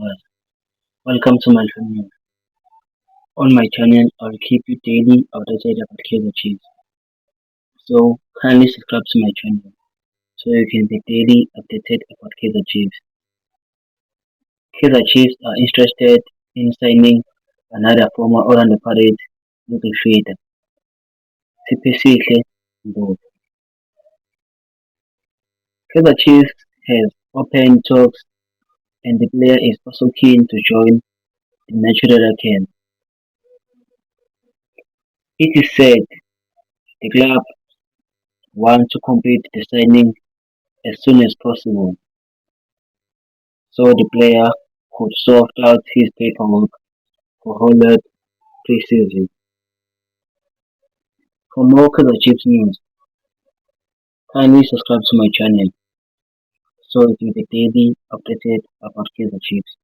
viewers. Welcome to my channel. On my channel, I'll keep you daily updated about Kaizer Chiefs. So kindly subscribe to my channel so you can be daily updated about Kaizer Chiefs. Kaizer Chiefs are interested in signing another former Orlando Pirates midfielder, Siphesihle Ndlovu. Kaizer Chiefs has opened talks and the player is also keen to join the Nigeria camp. It is said the club wants to complete the signing as soon as possible so the player could sort out his paperwork for Holland pre-season. For more Kaizer Chiefs news, kindly subscribe to my channel so you can be daily updated about Kaizer Chiefs.